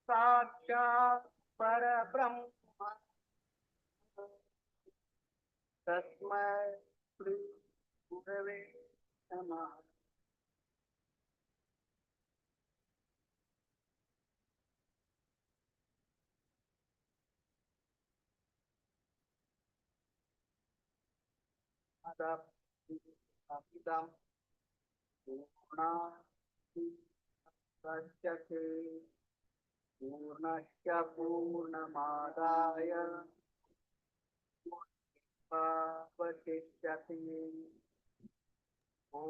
साक्षात् परब्रह्म तस्मै श्री गुरवे नमः. अदम् पूर्णात् दच्यते पूर्णस्य पूर्णमादाय पूर्णमेवावशिष्यते. ॐ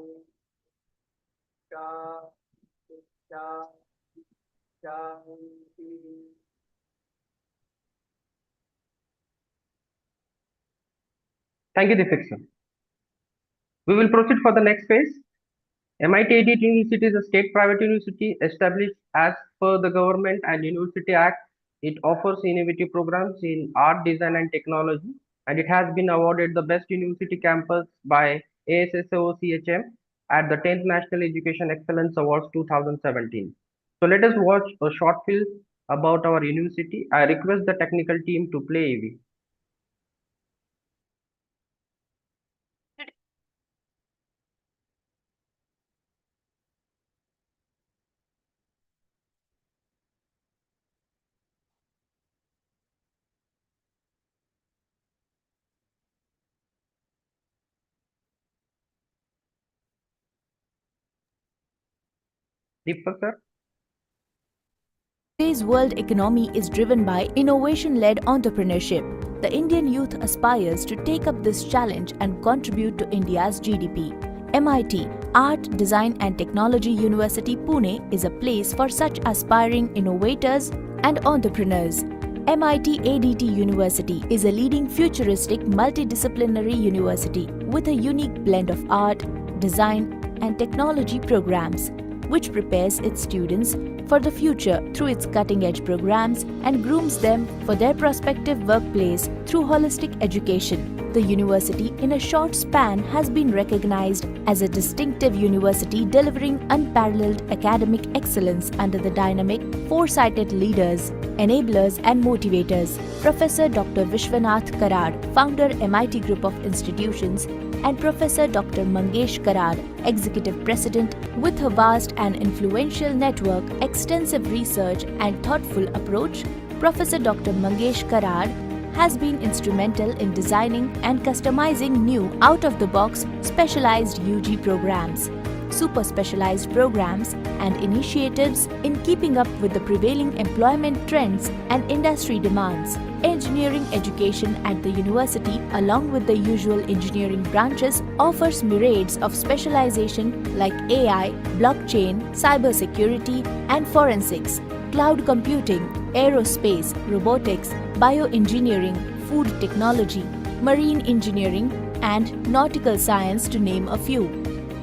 शान्ति शान्ति शान्तिः. Thank you, Deepak sir. We will proceed for the next phase. MIT ADT University is a state-private university established as per the Government and University Act. It offers innovative programs in art, design, and technology, and it has been awarded the Best University Campus by ASSOCHM at the 10th National Education Excellence Awards 2017. So let us watch a short film about our university. I request the technical team to play AV. Deepak sir. Today's world economy is driven by innovation-led entrepreneurship. The Indian youth aspires to take up this challenge and contribute to India's GDP. MIT, Art, Design and Technology University, Pune is a place for such aspiring innovators and entrepreneurs. MIT ADT University is a leading futuristic multidisciplinary university with a unique blend of art, design and technology programs, which prepares its students for the future through its cutting-edge programs and grooms them for their prospective workplace through holistic education. The university, in a short span, has been recognized as a distinctive university delivering unparalleled academic excellence under the dynamic, foresighted leaders, enablers and motivators. Professor Dr. Vishwanath Karad, founder MIT Group of Institutions, and Professor Dr. Mangesh Karad, Executive President, with a vast and influential network, extensive research and thoughtful approach, Professor Dr. Mangesh Karad has been instrumental in designing and customizing new out-of-the-box specialized UG programs, super specialized programs and initiatives in keeping up with the prevailing employment trends and industry demands. Engineering education at the university, along with the usual engineering branches, offers myriads of specialization like AI, blockchain, cybersecurity and forensics, cloud computing, aerospace, robotics, bioengineering, food technology, marine engineering and nautical science, to name a few.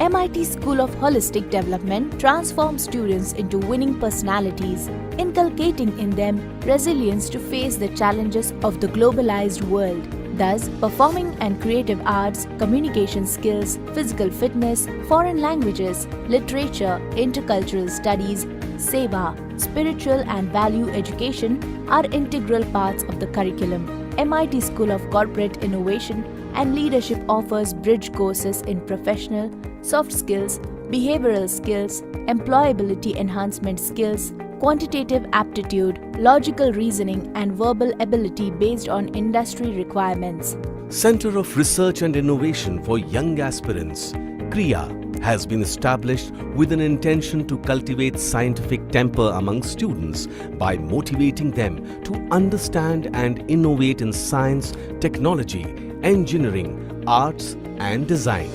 MIT School of Holistic Development transforms students into winning personalities, inculcating in them resilience to face the challenges of the globalized world. Thus, performing and creative arts, communication skills, physical fitness, foreign languages, literature, intercultural studies, seva, spiritual and value education are integral parts of the curriculum. MIT School of Corporate Innovation and Leadership offers bridge courses in professional, soft skills, behavioral skills, employability enhancement skills, quantitative aptitude, logical reasoning and verbal ability based on industry requirements. Center of Research and Innovation for Young Aspirants, CRIA, has been established with an intention to cultivate scientific temper among students by motivating them to understand and innovate in science, technology, engineering, arts and design.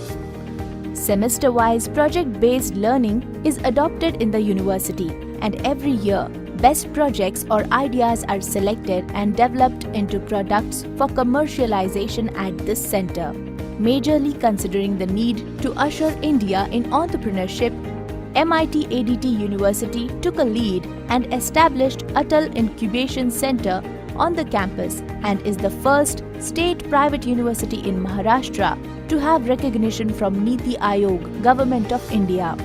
Semester-wise project-based learning is adopted in the university, and every year best projects or ideas are selected and developed into products for commercialization at this center. Majorly considering the need to usher India in entrepreneurship, MIT ADT University took a lead and established Atal Incubation Center on the campus and is the first state-private university in Maharashtra to have recognition from Niti Aayog, Government of India.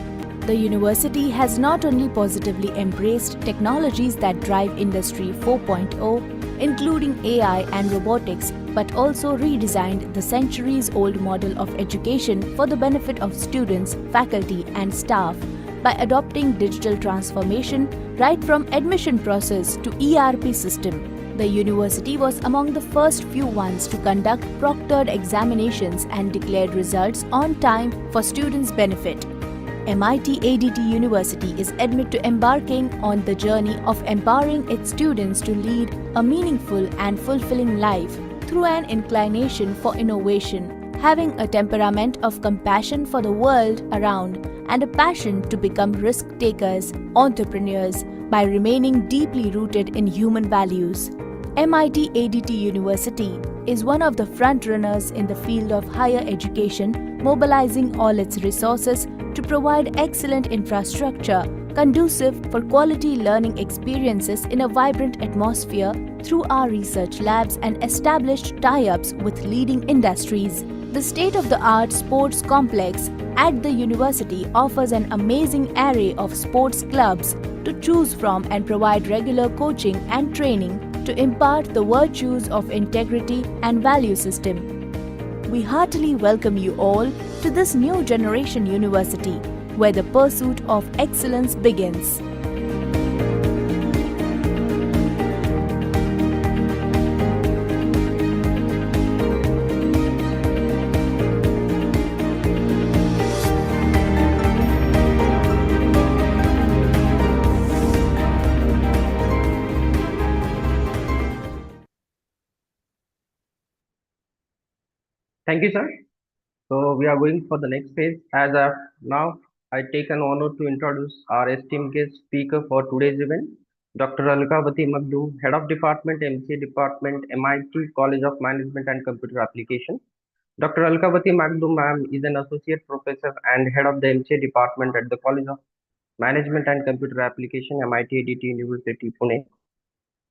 The university has not only positively embraced technologies that drive Industry 4.0, including AI and robotics, but also redesigned the centuries-old model of education for the benefit of students, faculty, and staff by adopting digital transformation right from admission process to ERP system. The university was among the first few ones to conduct proctored examinations and declared results on time for students' benefit. MIT ADT University is admitted to embarking on the journey of empowering its students to lead a meaningful and fulfilling life through an inclination for innovation, having a temperament of compassion for the world around, and a passion to become risk-takers, entrepreneurs, by remaining deeply rooted in human values. MIT ADT University is one of the front-runners in the field of higher education, mobilizing all its resources to provide excellent infrastructure conducive for quality learning experiences in a vibrant atmosphere through our research labs and established tie-ups with leading industries. The state-of-the-art sports complex at the university offers an amazing array of sports clubs to choose from and provide regular coaching and training to impart the virtues of integrity and value system. We heartily welcome you all to this new generation university, where the pursuit of excellence begins. Thank you, sir. So we are going for the next phase. As of now, I take an honor to introduce our esteemed guest speaker for today's event, Dr. Alkavati Magdu, Head of Department, MCA Department, MIT College of Management and Computer Application. Dr. Alkavati Magdu, ma'am, is an associate professor and head of the MCA Department at the College of Management and Computer Application, MIT ADT University, Pune.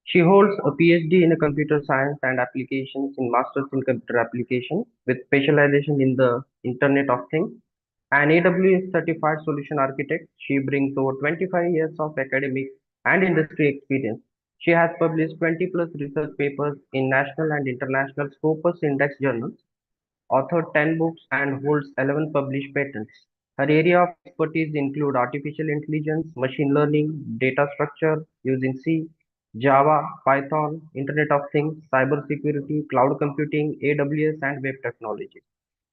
She holds a PhD in computer science and applications in Masters in Computer Application with specialization in the Internet of Things. An AWS certified solution architect, she brings over 25 years of academic and industry experience. She has published 20 plus research papers in national and international Scopus Index journals, authored 10 books, and holds 11 published patents. Her area of expertise include artificial intelligence, machine learning, data structure using C, Java, Python, Internet of Things, cybersecurity, cloud computing, AWS, and web technology.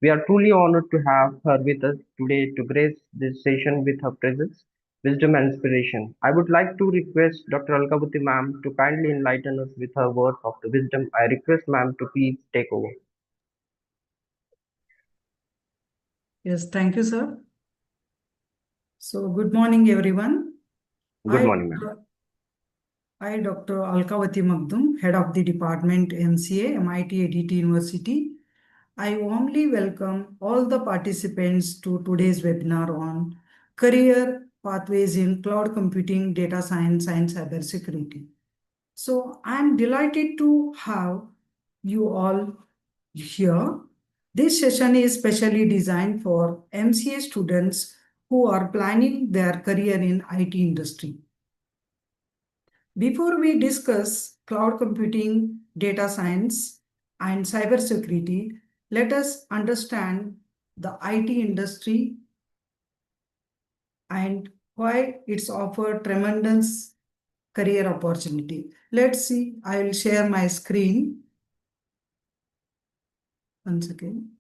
We are truly honored to have her with us today to grace this session with her presence, wisdom, and inspiration. I would like to request Dr. Alkavati ma'am to kindly enlighten us with her words of the wisdom. I request ma'am to please take over. Yes, thank you, sir. So, good morning, everyone. Good morning, ma'am. I, Dr. Alkavati Magdum, Head of the Department MCA, MIT ADT University. I warmly welcome all the participants to today's webinar on career pathways in cloud computing, data science, and cybersecurity. So, I'm delighted to have you all here. This session is specially designed for MCA students who are planning their career in IT industry. Before we discuss cloud computing, data science, and cybersecurity, let us understand the IT industry and why it's offered tremendous career opportunity. Let's see, I will share my screen. Once again.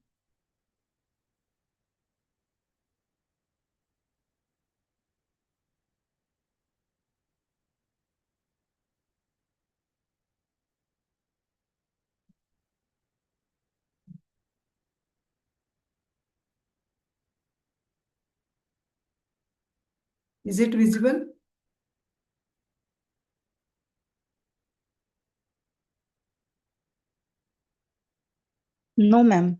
Is it visible? No, ma'am.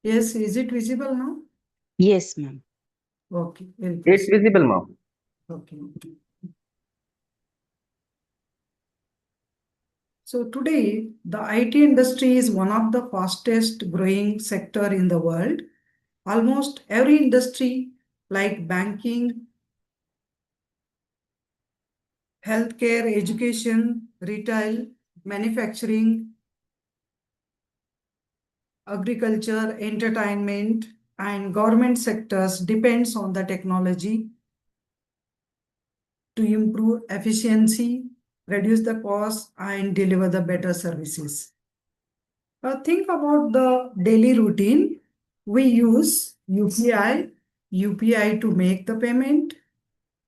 Yes, is it visible now? Yes, ma'am. Okay, very It's good. visible, ma'am. Okay. So today, the IT industry is one of the fastest growing sector in the world. Almost every industry like banking, healthcare, education, retail, manufacturing, agriculture, entertainment, and government sectors depends on the technology to improve efficiency, reduce the cost, and deliver the better services. Think about the daily routine. We use UPI to make the payment.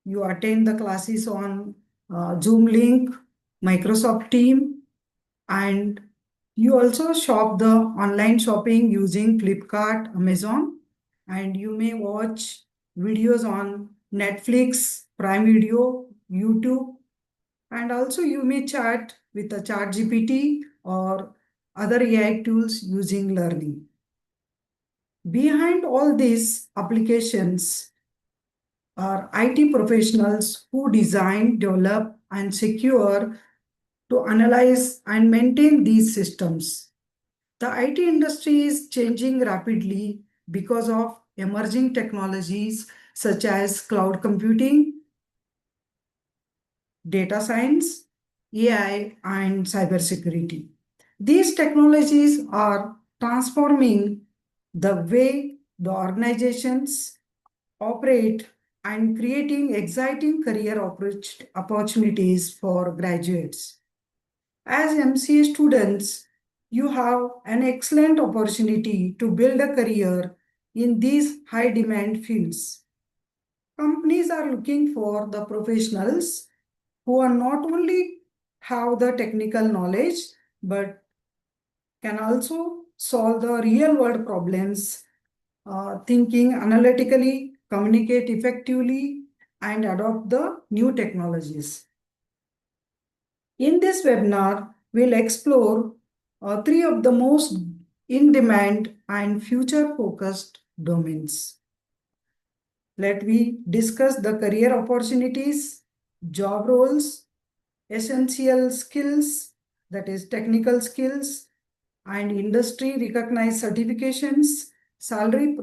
You attend the classes on Zoom link, Microsoft Team, and you also shop the online shopping using Flipkart, Amazon, and you may watch videos on Netflix, Prime Video, YouTube, and also you may chat with the ChatGPT or other AI tools using learning. Behind all these applications are IT professionals who design, develop, and secure to analyze and maintain these systems. The IT industry is changing rapidly because of emerging technologies such as cloud computing, data science, AI, and cybersecurity. These technologies are transforming the way the organizations operate and creating exciting career opportunities for graduates. As MCA students, you have an excellent opportunity to build a career in these high demand fields. Companies are looking for the professionals who are not only have the technical knowledge but can also solve the real world problems, thinking analytically, communicate effectively, and adopt the new technologies. In this webinar, we'll explore three of the most in-demand and future-focused domains. Let we discuss the career opportunities, job roles, essential skills, that is technical skills, and industry recognized certifications, salary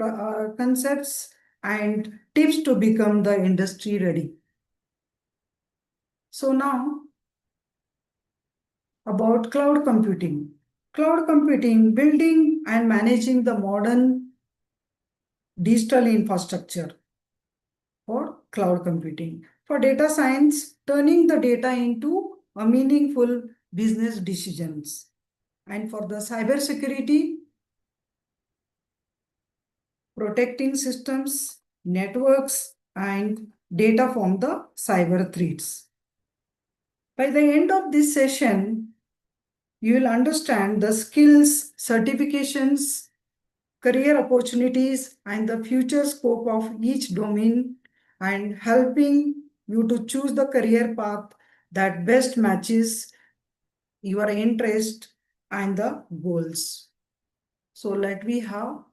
concepts, and tips to become the industry ready. So now, about cloud computing. Cloud computing, building and managing the modern digital infrastructure for cloud computing. For data science, turning the data into a meaningful business decisions. And for the cybersecurity, protecting systems, networks, and data from the cyber threats. By the end of this session, you will understand the skills, certifications, career opportunities, and the future scope of each domain, and helping you to choose the career path that best matches your interest and the goals. So let me have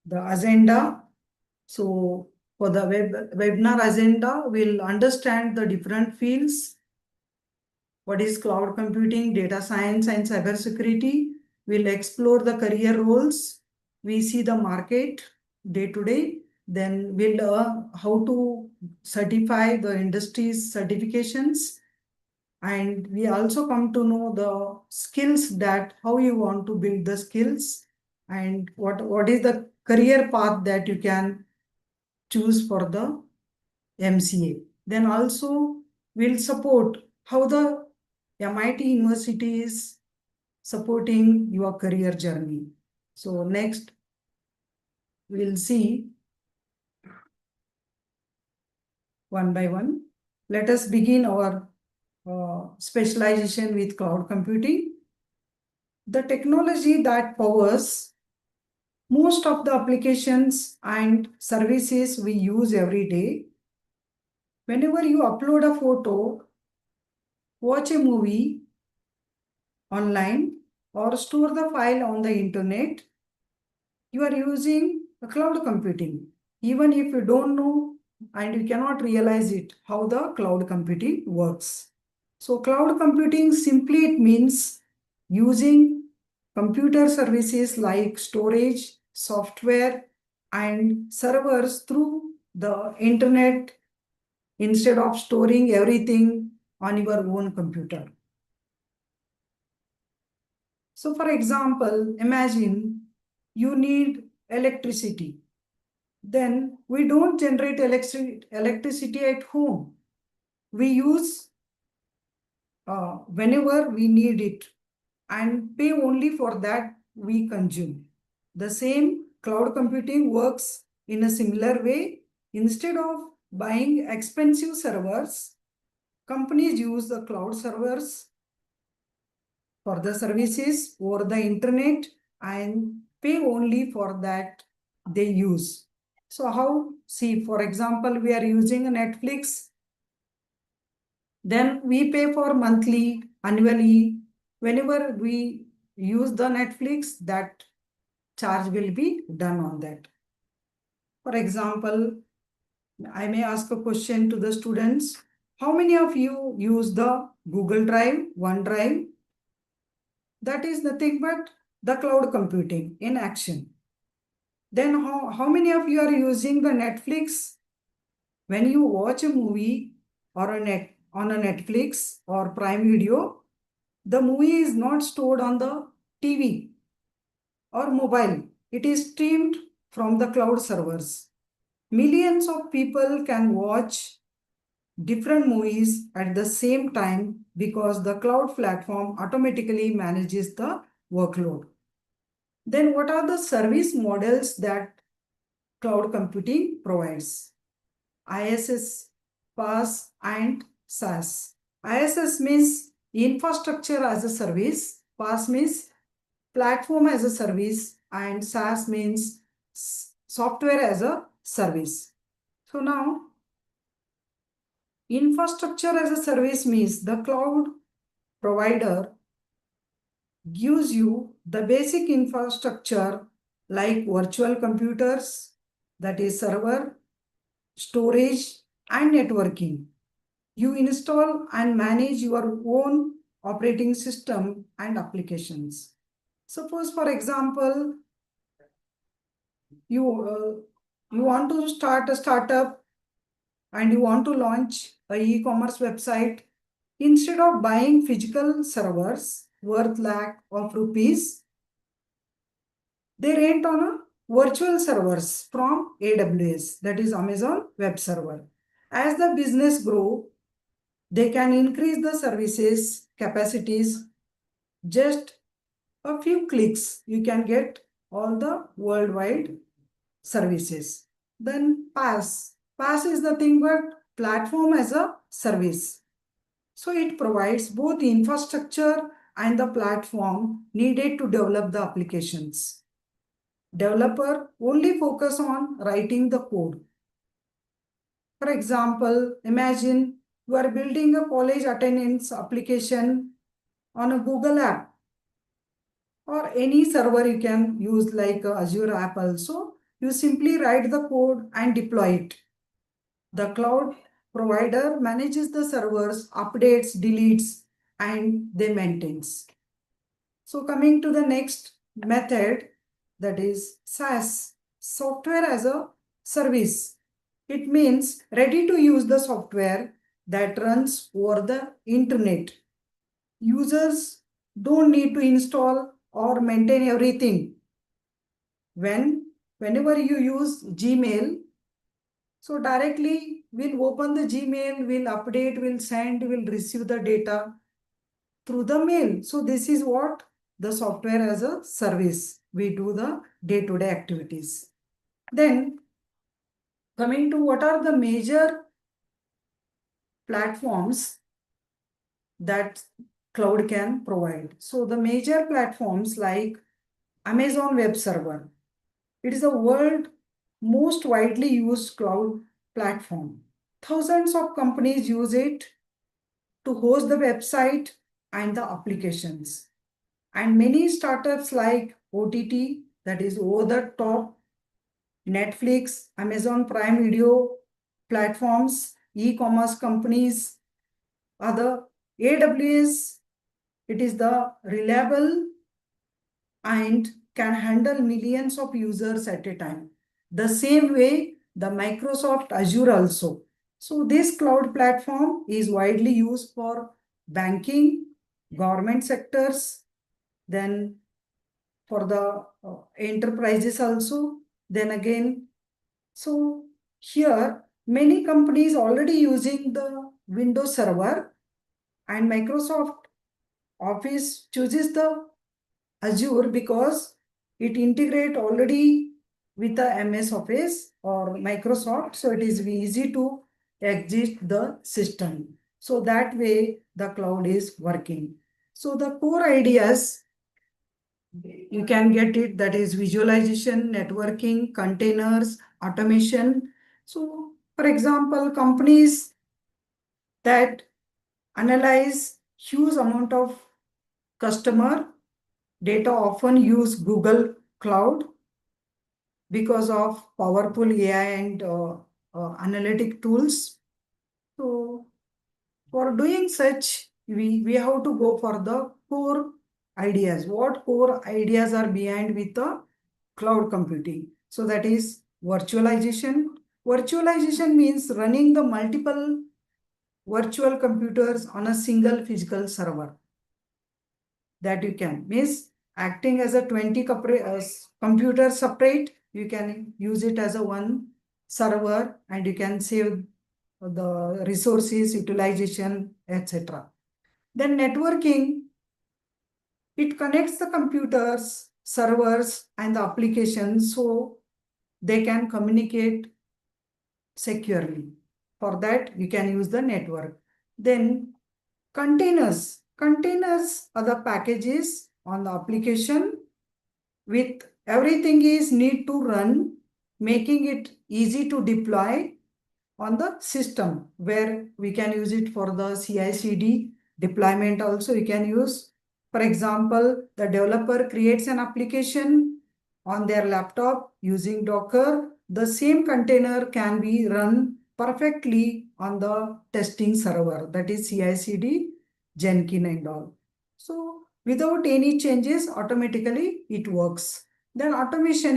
the agenda. So for the webinar agenda, we'll understand the different fields. What is cloud computing, data science, and cybersecurity? We'll explore the career roles. We see the market day to day. Then we'll learn how to certify the industry's certifications. And we also come to know the skills, that how you want to build the skills and what is the career path that you can choose for the MCA. Then also we'll support how the MIT University is supporting your career journey. So next we'll see one by one. Let us begin our specialization with cloud computing. The technology that powers most of the applications and services we use every day. Whenever you upload a photo, watch a movie online, or store the file on the internet, you are using a cloud computing. Even if you don't know and you cannot realize it, how the cloud computing works. So cloud computing simply it means using computer services like storage, software, and servers through the internet instead of storing everything on your own computer. So for example, imagine you need electricity. Then we don't generate electricity at home. We use whenever we need it and pay only for that we consume. The same cloud computing works in a similar way. Instead of buying expensive servers, companies use the cloud servers for the services over the internet and pay only for that they use. So how, see, for example, we are using a Netflix, then we pay for monthly, annually. Whenever we use the Netflix, that charge will be done on that. For example, I may ask a question to the students. How many of you use the Google Drive, OneDrive? That is nothing but the cloud computing in action. Then how many of you are using the Netflix? When you watch a movie or on a Netflix or Prime Video, the movie is not stored on the TV or mobile. It is streamed from the cloud servers. Millions of people can watch different movies at the same time because the cloud platform automatically manages the workload. Then what are the service models that cloud computing provides? ISS, PaaS, and SaaS. ISS means infrastructure as a service, PaaS means platform as a service, and SaaS means software as a service. So now, infrastructure as a service means the cloud provider gives you the basic infrastructure like virtual computers, that is server, storage, and networking. You install and manage your own operating system and applications. Suppose, for example, you want to start a startup and you want to launch an e-commerce website. Instead of buying physical servers worth lakh of rupees, they rent on a virtual servers from AWS, that is Amazon Web Server. As the business grow, they can increase the services capacities. Just a few clicks, you can get all the worldwide services. Then PaaS. PaaS is nothing but platform as a service. So it provides both the infrastructure and the platform needed to develop the applications. Developer only focus on writing the code. For example, imagine you are building a college attendance application on a Google app or any server you can use like Azure app also. You simply write the code and deploy it. The cloud provider manages the servers, updates, deletes, and they maintains. So coming to the next method, that is SaaS, software as a service. It means ready to use the software that runs over the internet. Users don't need to install or maintain everything. Whenever you use Gmail, so directly we'll open the Gmail, we'll update, we'll send, we'll receive the data through the mail. So this is what the software as a service. We do the day-to-day activities. Then coming to what are the major platforms that cloud can provide. So the major platforms like Amazon Web Server. It is the world most widely used cloud platform. Thousands of companies use it to host the website and the applications. And many startups like OTT, that is over the top, Netflix, Amazon Prime Video, platforms, e-commerce companies, other AWS, it is the reliable and can handle millions of users at a time. The same way, the Microsoft Azure also. So this cloud platform is widely used for banking, government sectors, then for the enterprises also. Then again, so here many companies already using the Windows Server, and Microsoft Office chooses the Azure because it integrate already with the MS Office or Microsoft. So it is easy to exit the system. So that way the cloud is working. So the core ideas, you can get it, that is visualization, networking, containers, automation. So for example, companies that analyze huge amount of customer data often use Google Cloud because of powerful AI and analytic tools. So for doing such, we have to go for the core ideas. What core ideas are behind with the cloud computing? So that is virtualization. Virtualization means running the multiple virtual computers on a single physical server. That you can, means acting as a 20 computer separate, you can use it as a one server and you can save the resources utilization, etc. Then networking, it connects the computers, servers and the applications so they can communicate securely. For that, you can use the network. Then containers. Containers are the packages on the application with everything is need to run, making it easy to deploy on the system, where we can use it for the CI/CD deployment also we can use. For example, the developer creates an application on their laptop using Docker. The same container can be run perfectly on the testing server, that is CI/CD, Jenkins and all. So without any changes, automatically it works. Then automation,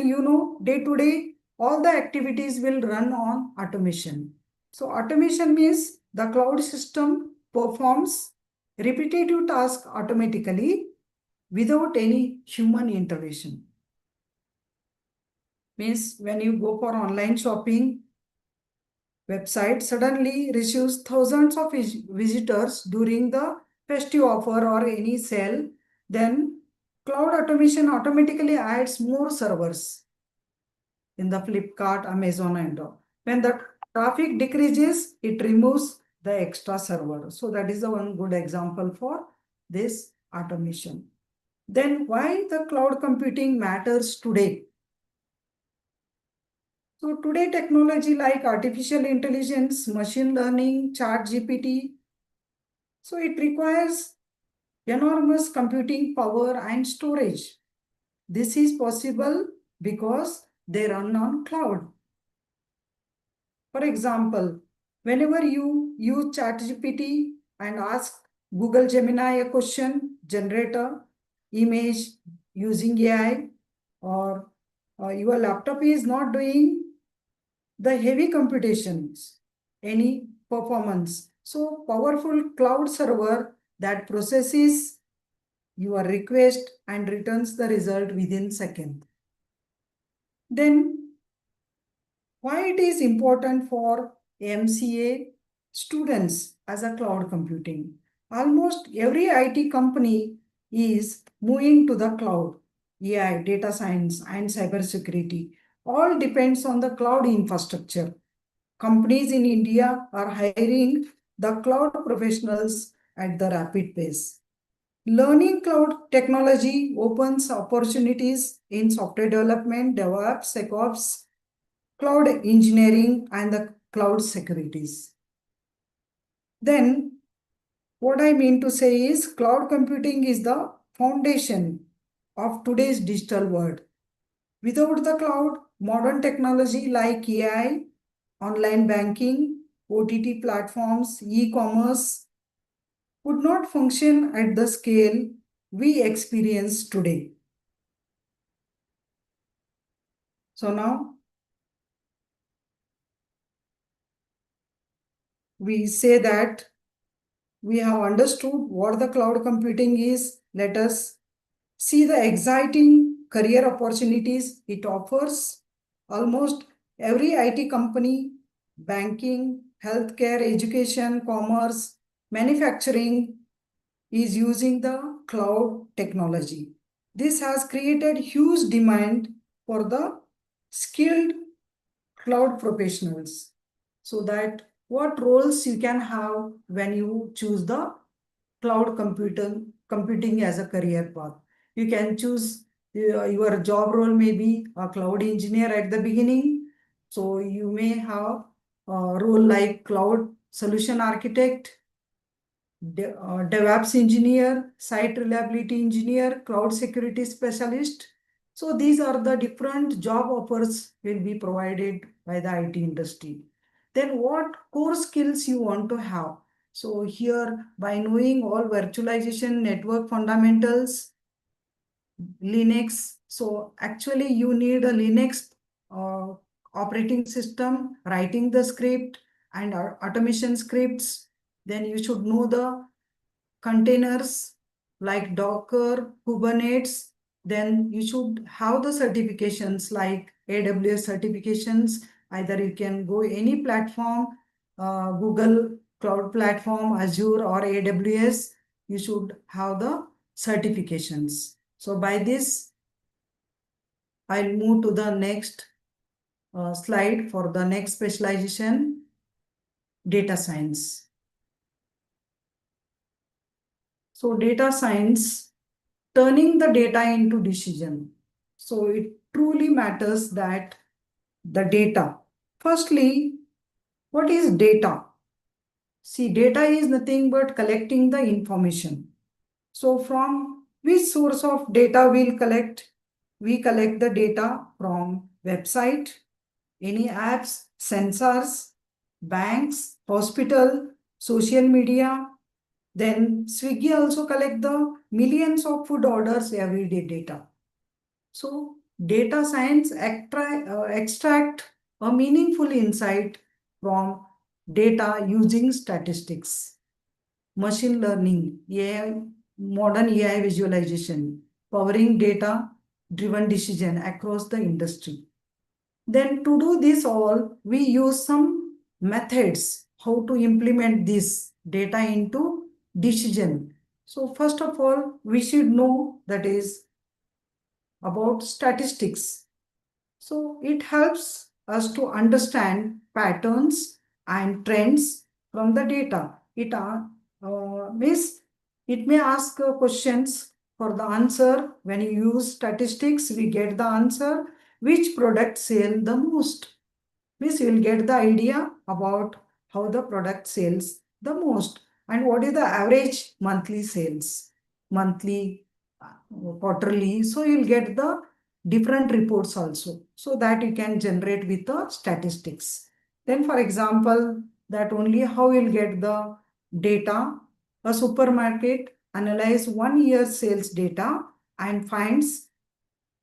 day to day, all the activities will run on automation. So automation means the cloud system performs repetitive tasks automatically without any human intervention. Means when you go for online shopping website, suddenly receives thousands of visitors during the festive offer or any sale, then cloud automation automatically adds more servers in the Flipkart, Amazon and all. When the traffic decreases, it removes the extra server. So that is the one good example for this automation. Then why the cloud computing matters today? So today technology like artificial intelligence, machine learning, ChatGPT, so it requires enormous computing power and storage. This is possible because they run on cloud. For example, whenever you use ChatGPT and ask Google Gemini a question, generate a image using AI, or your laptop is not doing the heavy computations, any performance. So powerful cloud server that processes your request and returns the result within seconds. Then why it is important for MCA students as a cloud computing? Almost every IT company is moving to the cloud. AI, data science and cybersecurity all depends on the cloud infrastructure. Companies in India are hiring the cloud professionals at the rapid pace. Learning cloud technology opens opportunities in software development, DevOps, SecOps, cloud engineering, and the cloud securities. Then, what I mean to say is cloud computing is the foundation of today's digital world. Without the cloud, modern technology like AI, online banking, OTT platforms, e-commerce would not function at the scale we experience today. So now we say that we have understood what the cloud computing is. Let us see the exciting career opportunities it offers. Almost every IT company, banking, healthcare, education, commerce, manufacturing is using the cloud technology. This has created huge demand for the skilled cloud professionals. So that what roles you can have when you choose the cloud computing as a career path. You can choose your job role may be a cloud engineer at the beginning. So you may have a role like cloud solution architect, DevOps engineer, site reliability engineer, cloud security specialist. So these are the different job offers will be provided by the IT industry. Then what core skills you want to have? So here, by knowing all virtualization network fundamentals, Linux. So actually you need a Linux operating system, writing the script and automation scripts. Then you should know the containers like Docker, Kubernetes. Then you should have the certifications like AWS certifications. Either you can go any platform, Google Cloud Platform, Azure or AWS. You should have the certifications. So by this, I'll move to the next slide for the next specialization, data science. So data science, turning the data into decision. So it truly matters that the data. Firstly, what is data? See, data is nothing but collecting the information. So from which source of data we'll collect? We collect the data from website, any apps, sensors, banks, hospital, social media. Then Swiggy also collect the millions of food orders everyday data. So data science extract a meaningful insight from data using statistics, machine learning, AI, modern AI visualization, powering data-driven decision across the industry. Then to do this all, we use some methods how to implement this data into decision. So first of all, we should know that is about statistics. So it helps us to understand patterns and trends from the data. It may ask questions for the answer. When you use statistics, we get the answer. Which product sell the most? Means you will get the idea about how the product sells the most and what is the average monthly sales, monthly, quarterly. So you'll get the different reports also, so that you can generate with the statistics. Then for example, that only how you'll get the data. A supermarket analyze 1 year sales data and finds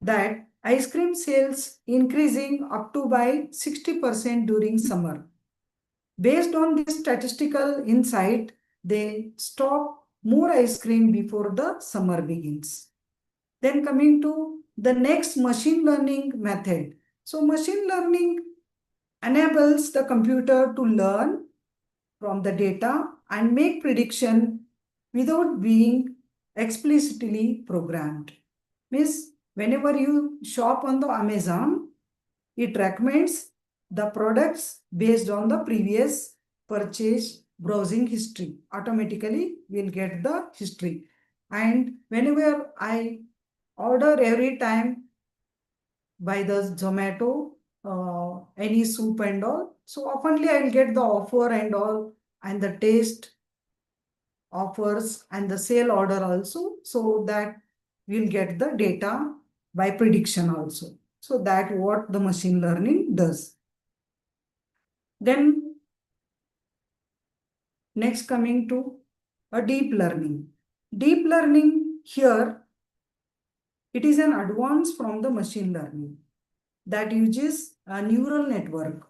that ice cream sales increasing up to by 60% during summer. Based on this statistical insight, they stock more ice cream before the summer begins. Then coming to the next, machine learning method. So machine learning enables the computer to learn from the data and make prediction without being explicitly programmed. Means whenever you shop on the Amazon, it recommends the products based on the previous purchase browsing history. Automatically, we'll get the history. And whenever I order every time by the Zomato, any soup and all, so oftenly I will get the offer and all, and the taste offers and the sale order also, so that we'll get the data by prediction also. So that what the machine learning does. Then next coming to a deep learning. Deep learning here, it is an advance from the machine learning that uses a neural network,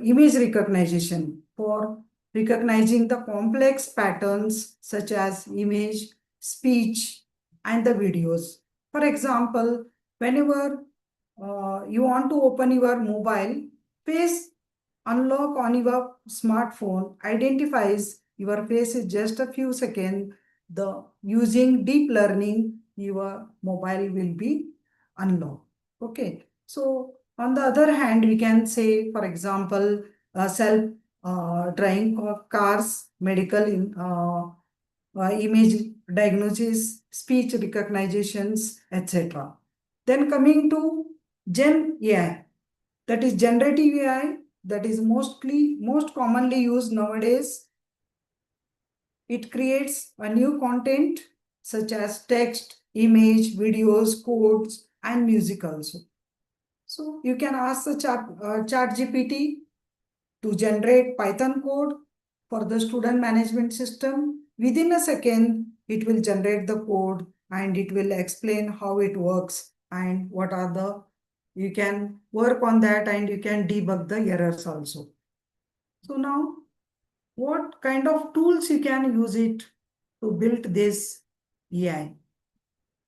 image recognition for recognizing the complex patterns such as image, speech, and the videos. For example, whenever you want to open your mobile, face unlock on your smartphone identifies your face is just a few seconds. The using deep learning, your mobile will be unlocked. Okay. So on the other hand, we can say, for example, self driving cars, medical image diagnosis, speech recognitions, etc. Then coming to Gen AI, that is generative AI, that is most commonly used nowadays. It creates a new content such as text, image, videos, codes, and music also. So you can ask the chat GPT to generate Python code for the student management system. Within a second, it will generate the code and it will explain how it works and what are the, you can work on that and you can debug the errors also. So now, what kind of tools you can use it to build this AI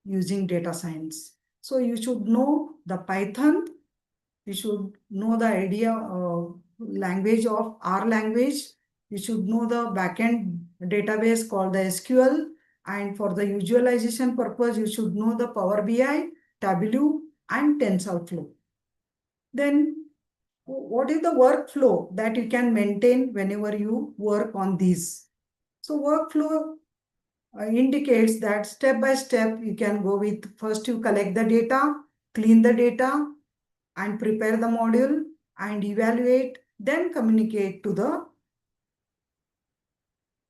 using data science? So you should know the Python, you should know the idea language of R language. You should know the backend database called the SQL. And for the visualization purpose, you should know the Power BI, Tableau, and TensorFlow. Then what is the workflow that you can maintain whenever you work on these? So workflow indicates that step by step you can go with, first you collect the data, clean the data, and prepare the module and evaluate, then communicate to the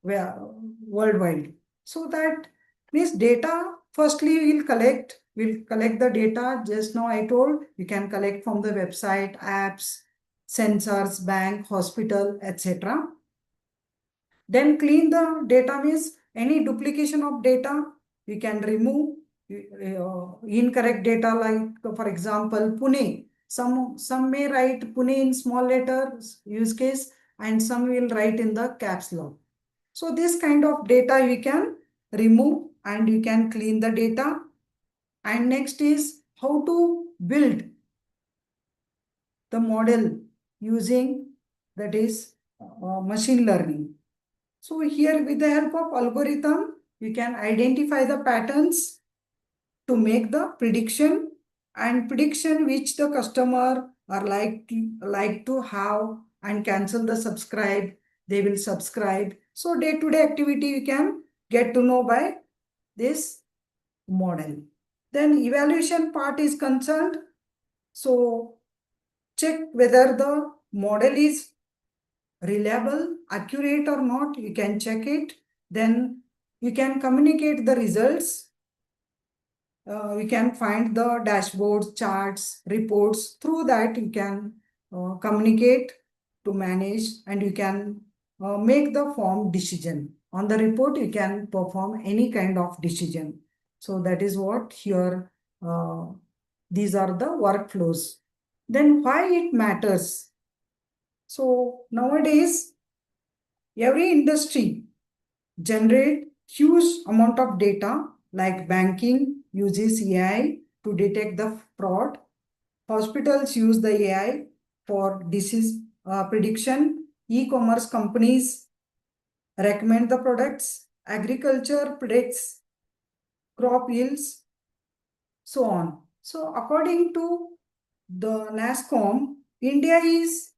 worldwide. So that means data, firstly we'll collect the data. Just now I told you can collect from the website, apps, sensors, bank, hospital, etc. Then clean the data means any duplication of data we can remove. Incorrect data, like for example Pune, some may write Pune in small letters use case and some will write in the caps lock. So this kind of data we can remove and you can clean the data. And next is how to build the model using, that is machine learning. So here with the help of algorithm, you can identify the patterns to make the prediction, and prediction which the customer are like to have and cancel the subscribe, they will subscribe. So day-to-day activity you can get to know by this model. Then evaluation part is concerned. So check whether the model is reliable, accurate or not, you can check it. Then you can communicate the results. You can find the dashboards, charts, reports. Through that, you can communicate to manage and you can make the form decision. On the report, you can perform any kind of decision. So that is what here, these are the workflows. Then why it matters? So nowadays, every industry generate huge amount of data, like banking uses AI to detect the fraud. Hospitals use the AI for disease prediction. E-commerce companies recommend the products. Agriculture predicts crop yields, so on. So according to the NASSCOM, India is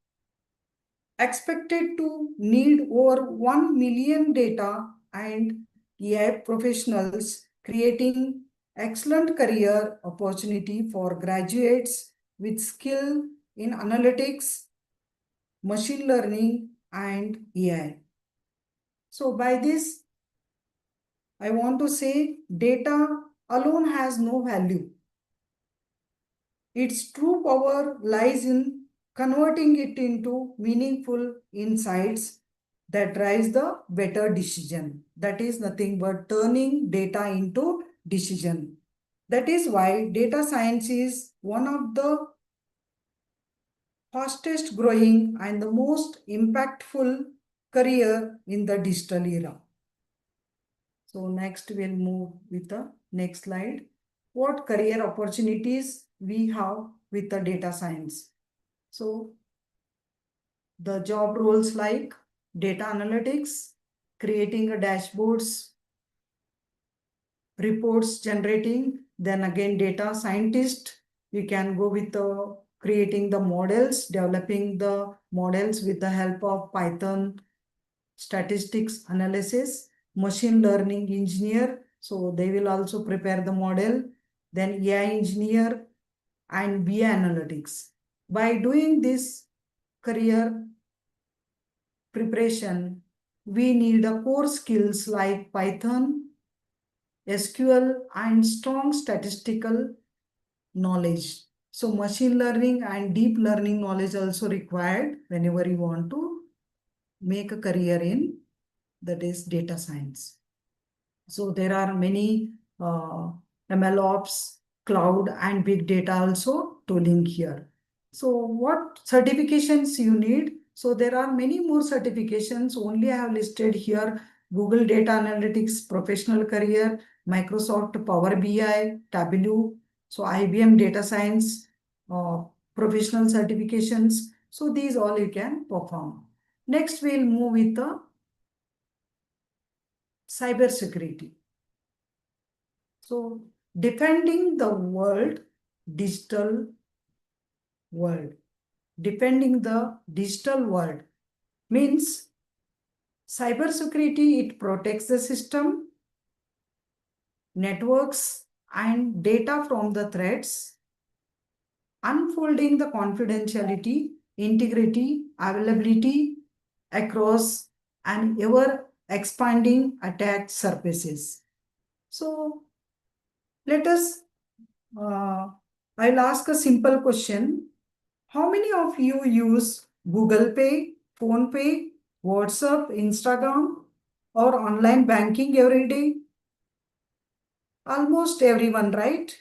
expected to need over 1 million data and AI professionals, creating excellent career opportunity for graduates with skill in analytics, machine learning, and AI. So by this, I want to say data alone has no value. Its true power lies in converting it into meaningful insights that drives the better decision. That is nothing but turning data into decision. That is why data science is one of the fastest growing and the most impactful career in the digital era. So next we'll move with the next slide. What career opportunities we have with the data science? So the job roles like data analytics, creating a dashboards, reports generating, then again data scientist. We can go with the creating the models, developing the models with the help of Python, statistics analysis, machine learning engineer. So they will also prepare the model, then AI engineer and BI analytics. By doing this career preparation, we need a core skills like Python, SQL, and strong statistical knowledge. So machine learning and deep learning knowledge also required whenever you want to make a career in that is data science. So there are many MLOps, cloud and big data also tooling here. So what certifications you need? So there are many more certifications. Only I have listed here Google Data Analytics Professional Career, Microsoft Power BI, Tableau, so IBM Data Science, professional certifications. So these all you can perform. Next, we'll move with the cyber security. So defending the world, digital world. Defending the digital world means cybersecurity, it protects the system, networks and data from the threats, unfolding the confidentiality, integrity, availability across an ever expanding attack surfaces. So let us, I'll ask a simple question. How many of you use Google Pay, Phone Pay, WhatsApp, Instagram, or online banking every day? Almost everyone, right?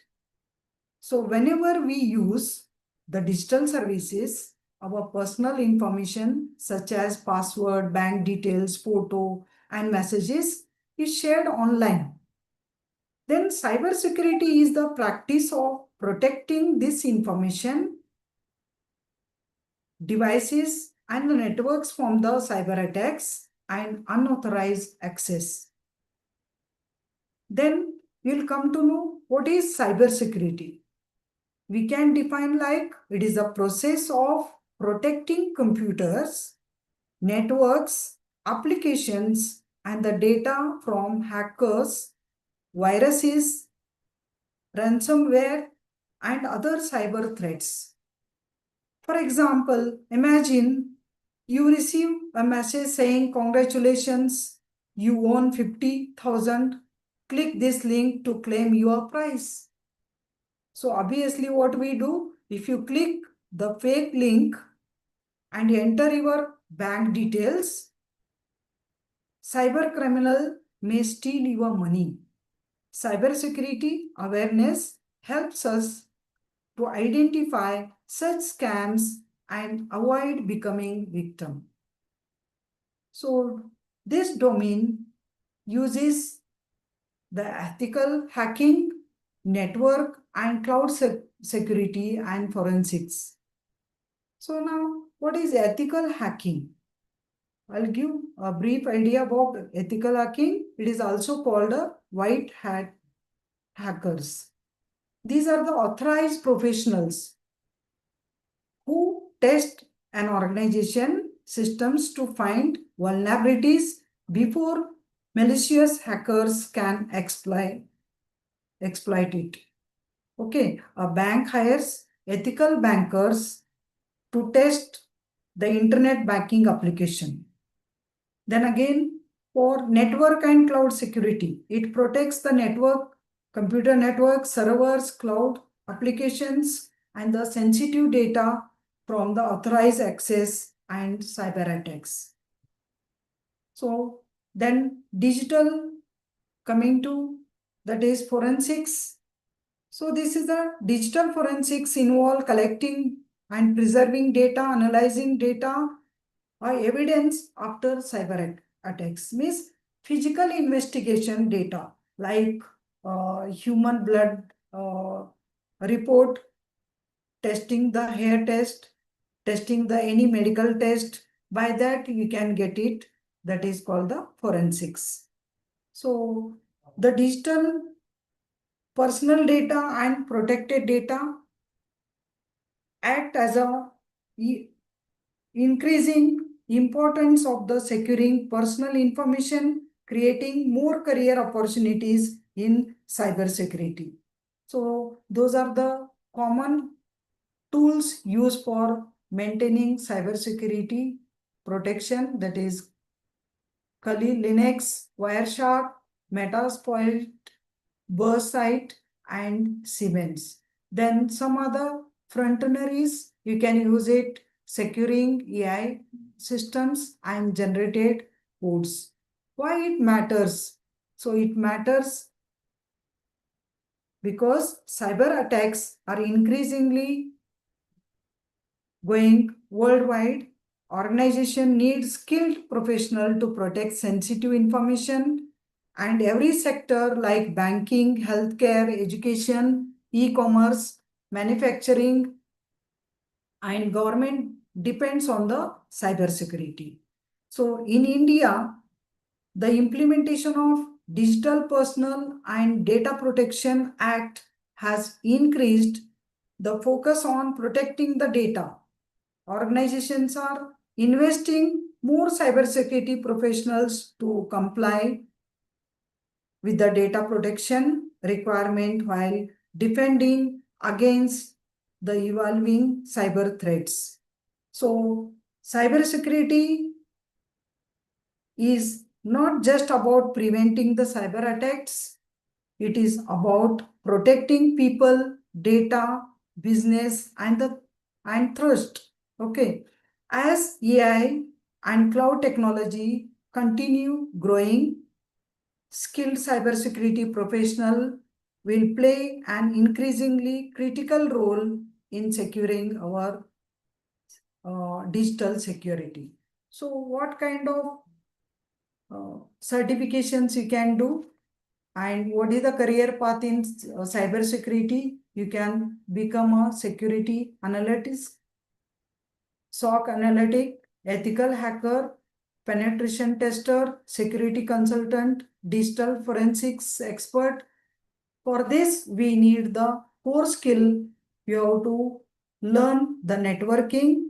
So whenever we use the digital services, our personal information such as password, bank details, photo, and messages is shared online. Then cybersecurity is the practice of protecting this information, devices, and the networks from the cyber attacks and unauthorized access. Then we'll come to know what is cybersecurity. We can define like it is a process of protecting computers, networks, applications, and the data from hackers, viruses, ransomware, and other cyber threats. For example, imagine you receive a message saying, "Congratulations, you won 50,000. Click this link to claim your prize." So obviously what we do, if you click the fake link and enter your bank details, cyber criminal may steal your money. Cybersecurity awareness helps us to identify such scams and avoid becoming victim. So this domain uses the ethical hacking, network and cloud security and forensics. So now, what is ethical hacking? I'll give a brief idea about ethical hacking. It is also called a white hat hackers. These are the authorized professionals who test an organization systems to find vulnerabilities before malicious hackers can exploit it. Okay, a bank hires ethical bankers to test the internet banking application. Then again, for network and cloud security, it protects the network, computer network, servers, cloud applications, and the sensitive data from the authorized access and cyber attacks. So then digital coming to, that is forensics. So this is the digital forensics involve collecting and preserving data, analyzing data or evidence after cyber attacks. Means physical investigation data like human blood report, testing the hair test, testing the any medical test. By that you can get it. That is called the forensics. So the digital personal data and protected data act as a increasing importance of the securing personal information, creating more career opportunities in cybersecurity. So those are the common tools used for maintaining cybersecurity protection, that is Kali Linux, Wireshark, Metasploit, Bursight, and Siemens. Then some other frontiers, you can use it securing AI systems and generated codes. Why it matters? So it matters because cyber attacks are increasingly going worldwide. Organization needs skilled professional to protect sensitive information, and every sector like banking, healthcare, education, e-commerce, manufacturing, and government depends on the cybersecurity. So in India, the implementation of Digital Personal and Data Protection Act has increased the focus on protecting the data. Organizations are investing more cybersecurity professionals to comply with the data protection requirement while defending against the evolving cyber threats. So cybersecurity is not just about preventing the cyber attacks, it is about protecting people, data, business, and trust. Okay. As AI and cloud technology continue growing, skilled cybersecurity professional will play an increasingly critical role in securing our digital security. So what kind of certifications you can do and what is the career path in cyber security? You can become a security analyst, SOC analytic, ethical hacker, penetration tester, security consultant, digital forensics expert. For this, we need the core skill. You have to learn the networking,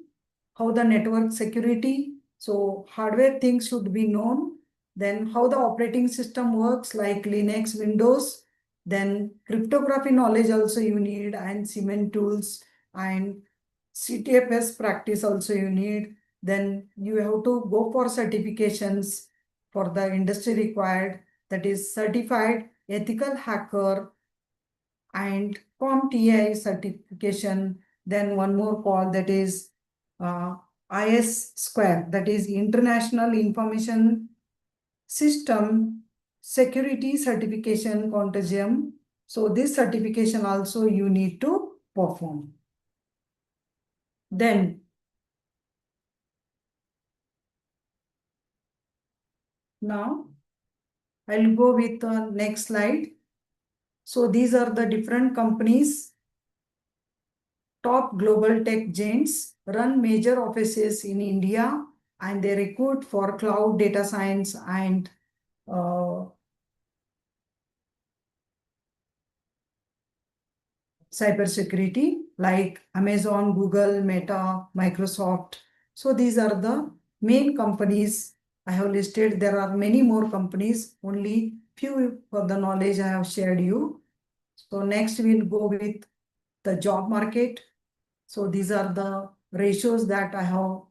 how the network security. So hardware things should be known. Then how the operating system works like Linux, Windows. Then cryptography knowledge also you need, and Siemens tools and CTFS practice also you need. Then you have to go for certifications for the industry required, that is certified ethical hacker and CompTIA certification. Then one more call, that is IS square, that is International Information System Security Certification Consortium. So this certification also you need to perform. Then now I'll go with the next slide. So these are the different companies. Top global tech giants run major offices in India and they recruit for cloud data science and cybersecurity like Amazon, Google, Meta, Microsoft. So these are the main companies I have listed. There are many more companies, only few for the knowledge I have shared you. So next we'll go with the job market. So these are the ratios that I have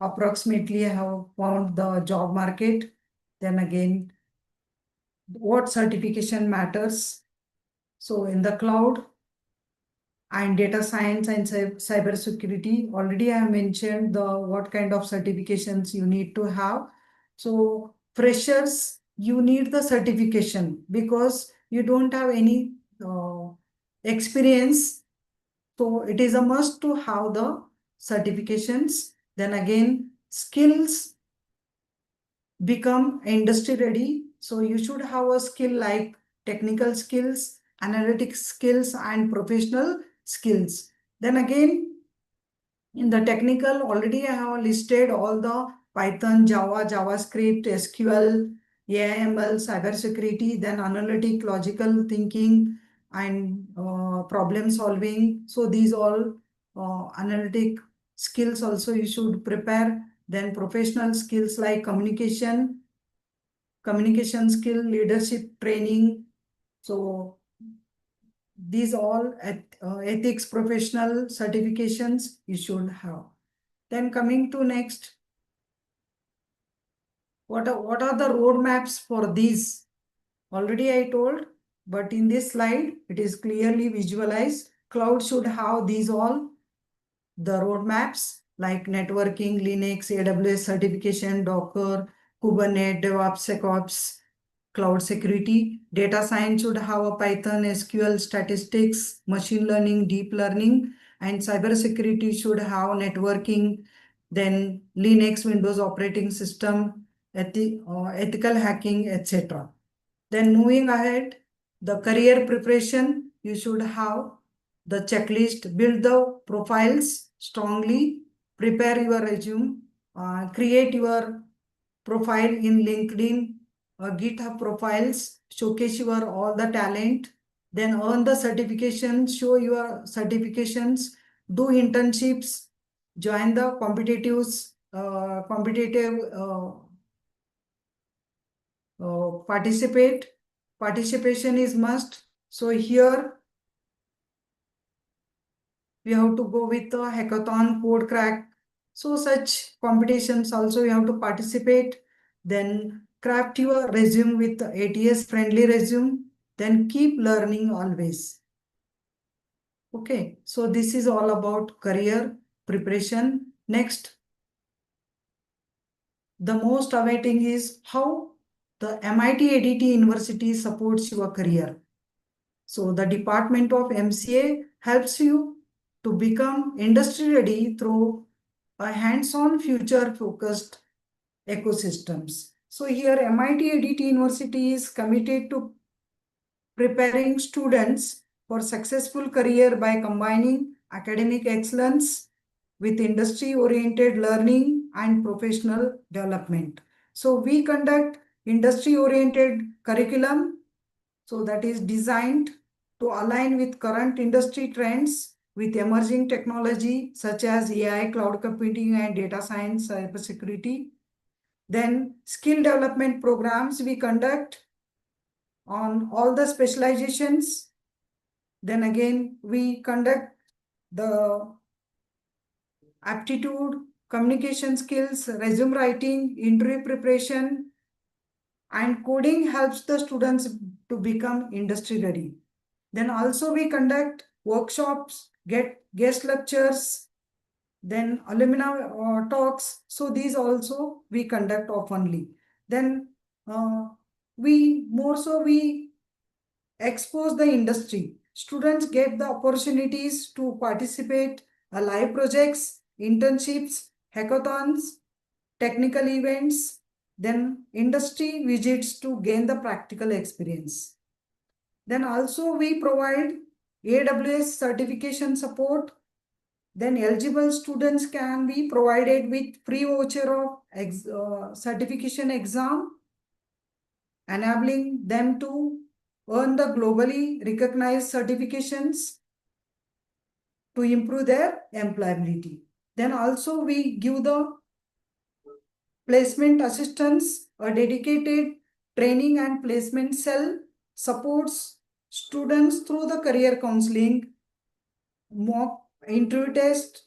approximately found the job market. Then again, what certification matters. So in the cloud, and data science and cyber security. Already I have mentioned the what kind of certifications you need to have. So freshers, you need the certification because you don't have any experience. So it is a must to have the certifications. Then again, skills become industry ready. So you should have a skill like technical skills, analytic skills, and professional skills. Then again, in the technical, already I have listed all the Python, Java, JavaScript, SQL, AIML, cybersecurity, then analytic, logical thinking, and problem solving. So these all analytic skills also you should prepare. Then professional skills like communication skill, leadership training. So these all ethics professional certifications you should have. Then coming to next, what are the roadmaps for these? Already I told, but in this slide, it is clearly visualized. Cloud should have these all, the roadmaps like networking, Linux, AWS certification, Docker, Kubernetes, DevOps, SecOps, cloud security. Data science should have a Python, SQL, statistics, machine learning, deep learning, and cyber security should have networking, then Linux, Windows operating system, ethical hacking, etc. Then moving ahead, the career preparation, you should have the checklist, build the profiles strongly, prepare your resume, create your profile in LinkedIn, GitHub profiles, showcase your all the talent, then earn the certifications, show your certifications, do internships, join the competitive participate. Participation is must. So here we have to go with the hackathon, code crack. So such competitions also you have to participate. Then craft your resume with ATS friendly resume. Then keep learning always. Okay, so this is all about career preparation. Next, the most awaiting is how the MIT ADT University supports your career. So the Department of MCA helps you to become industry ready through a hands-on future focused ecosystems. So here MIT ADT University is committed to preparing students for successful career by combining academic excellence with industry-oriented learning and professional development. So we conduct industry-oriented curriculum, so that is designed to align with current industry trends with emerging technology such as AI, cloud computing, and data science, cybersecurity. Then skill development programs we conduct on all the specializations. Then again, we conduct the aptitude, communication skills, resume writing, interview preparation, and coding helps the students to become industry ready. Then also we conduct workshops, get guest lectures, then alumni talks. So these also we conduct oftenly. Then we expose the industry. Students get the opportunities to participate live projects, internships, hackathons, technical events, then industry visits to gain the practical experience. Then also we provide AWS certification support. Then eligible students can be provided with free voucher of certification exam, enabling them to earn the globally recognized certifications to improve their employability. Then also we give the placement assistance, a dedicated training and placement cell supports students through the career counseling, mock interview test,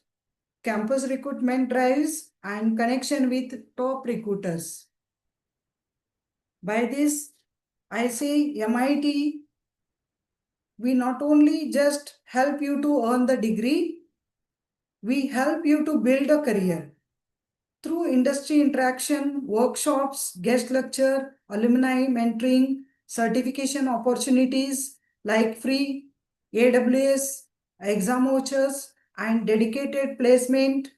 campus recruitment drives, and connection with top recruiters. By this, I say MIT we not only just help you to earn the degree, we help you to build a career. Through industry interaction, workshops, guest lecture, alumni mentoring, certification opportunities like free AWS, exam vouchers, and dedicated placement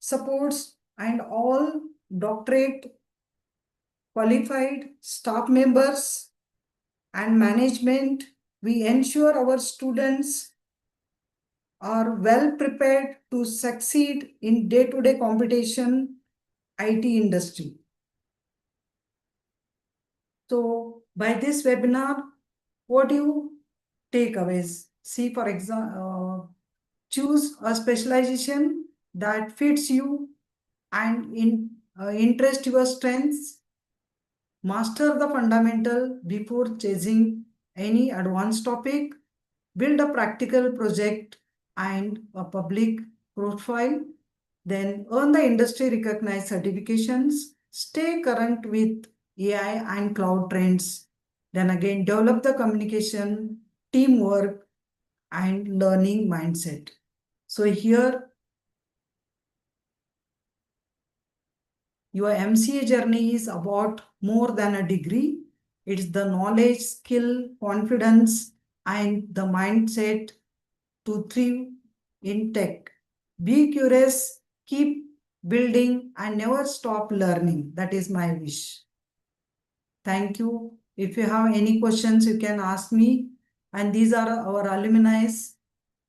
supports, and all doctorate qualified staff members and management, we ensure our students are well prepared to succeed in day-to-day competition IT industry. So by this webinar, what do you take aways? See, for example, choose a specialization that fits you and interest your strengths. Master the fundamental before chasing any advanced topic. Build a practical project and a public profile. Then earn the industry recognized certifications. Stay current with AI and cloud trends. Then again, develop the communication, teamwork, and learning mindset. So here, your MCA journey is about more than a degree. It's the knowledge, skill, confidence, and the mindset to thrive in tech. Be curious, keep building, and never stop learning. That is my wish. Thank you. If you have any questions, you can ask me. And these are our alumni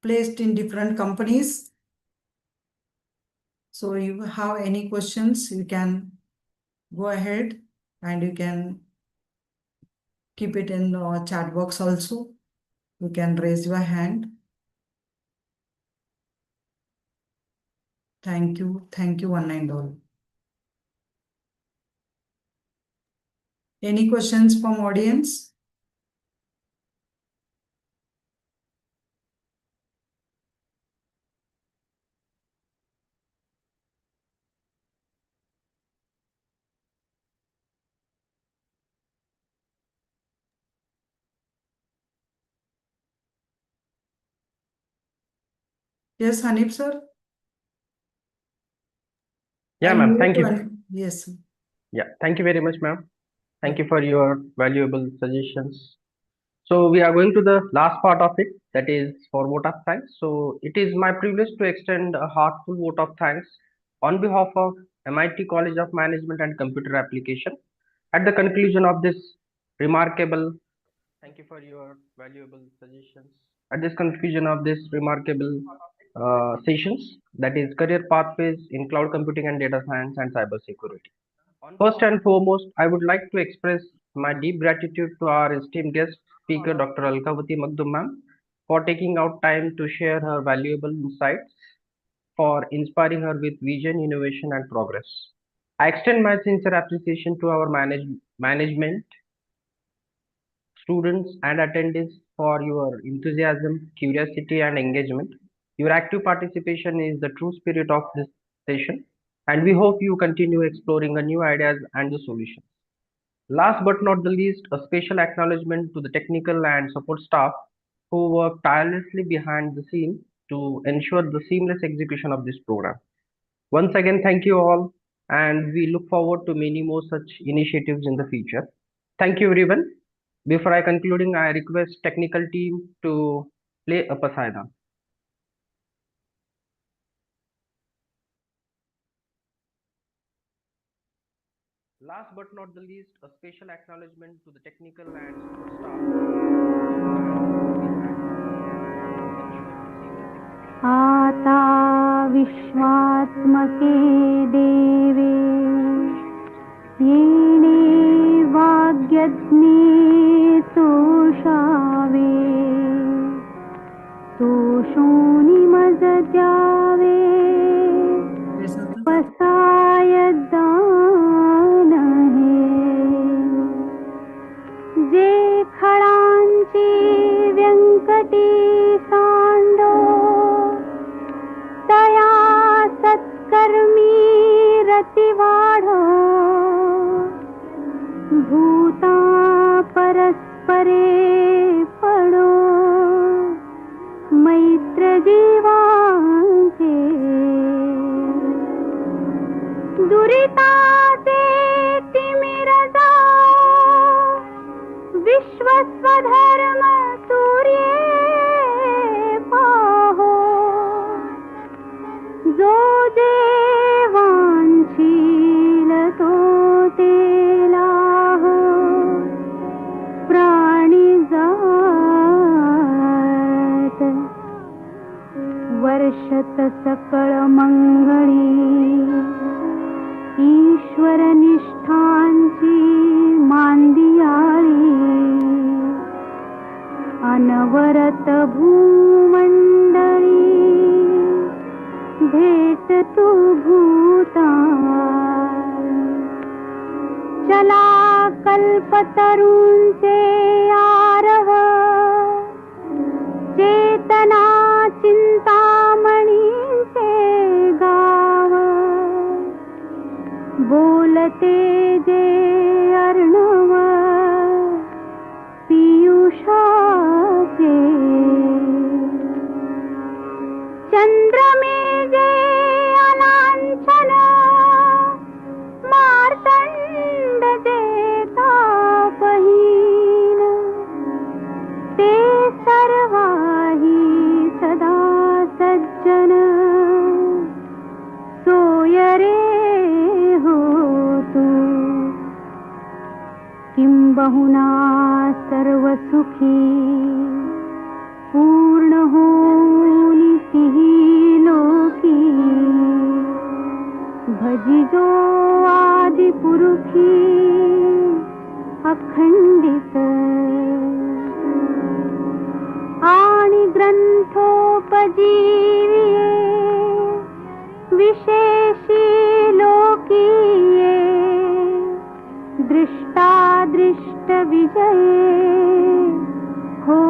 placed in different companies. So if you have any questions, you can go ahead and you can keep it in the chat box also. You can raise your hand. Thank you. Thank you, one and all. Any questions from audience? Yes, Hanif sir. Yeah, I ma'am. mute Thank you. Yes. Yeah, thank you very much, ma'am. Thank you for your valuable suggestions. So we are going to the last part of it, that is for vote of thanks. So it is my privilege to extend a heartfelt vote of thanks on behalf of MIT College of Management and Computer Application. At the conclusion of this remarkable, thank you for your valuable suggestions. At this conclusion of this remarkable sessions, that is career pathways in cloud computing and data science and cybersecurity. First and foremost, I would like to express my deep gratitude to our esteemed guest speaker, Dr. Alkavati Magdum ma'am, for taking out time to share her valuable insights, for inspiring her with vision, innovation, and progress. I extend my sincere appreciation to our management, students, and attendees for your enthusiasm, curiosity, and engagement. Your active participation is the true spirit of this session, and we hope you continue exploring the new ideas and the solutions. Last but not the least, a special acknowledgement to the technical and support staff who work tirelessly behind the scene to ensure the seamless execution of this program. Once again, thank you all, and we look forward to many more such initiatives in the future. Thank you, everyone. Before I concluding, I request technical team to play a Pasada. Last but not the least, a special acknowledgement to the technical and support staff who work behind आता विश्वात्मके देवे येणे वाग्यज्ञे तोषावे तोषोनिमजजावे पसाय दान हे जे खडांची व्यंकटी सांडो तया सत्कर्मी रतिवाढो भूता परस्परे पडो दुरिताचे तिमिर जाओ, विश्वस्वधर्म सूर्ये पाहो. जो देवांशील तो तेलाह, प्राणी जात वर्षत सकळ मंगळी. ईश्वर निष्ठांची मांदियाळी, अनवरत भूमंडळी. भेट तू भूता, चला कल्पतरूंचे आरह. चेतना चिंतामणींचे गाव, बोलते जे अर्णव पियुषाचे. चंद्रमे जे अलांछन, मार्तंड जे तापहीन. ते सर्वाही सदा सज्जन, सोय रे हो तू. किंबहुना सर्व सुखी, पूर्ण होनी तिही लोकी. भजिजो आदि पुरुषी अखंडित, आणि ग्रंथोपजीविये विशेषी लोकीये. दृष्टादृष्ट विजये हो